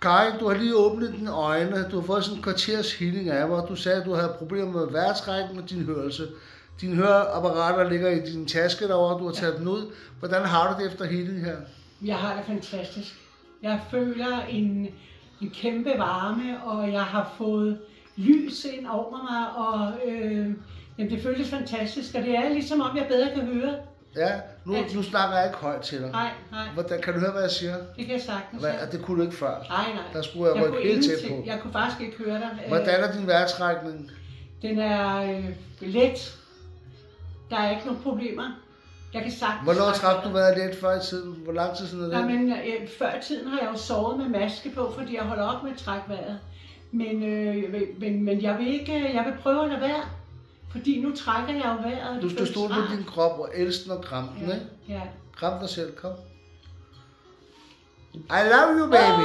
Karin, du har lige åbnet dine øjne. Du har fået sådan en kvarters healing af mig. Du sagde, at du havde problemer med vejrtrækning og din hørelse. Dine høreapparater ligger i din taske derovre, du har taget dem ud. Hvordan har du det efter healing her? Jeg har det fantastisk. Jeg føler en kæmpe varme, og jeg har fået lys ind over mig, og det føles fantastisk. Og det er ligesom om, jeg bedre kan høre. Ja, nu snakker jeg ikke højt til dig. Nej. Hvordan, kan du høre, hvad jeg siger? Det kan jeg sagtens. Det kunne du ikke før. Nej. Der skulle jeg rykke helt tæt på. Jeg kunne faktisk ikke høre dig. Hvordan er din vejrtrækning? Den er let. Der er ikke nogen problemer. Jeg kan sagtens... Hvornår træk du været let før i tiden? Hvor lang tid siden er det? Jamen, før i tiden har jeg jo sovet med maske på, fordi jeg holder op med at trække vejret. Men jeg vil ikke... Jeg vil prøve at lade være. Fordi nu trækker jeg jo vejret. Du skal stole på din krop og elske den og kramme den, ikke? Ja. Kram dig selv, kom. I love you, baby.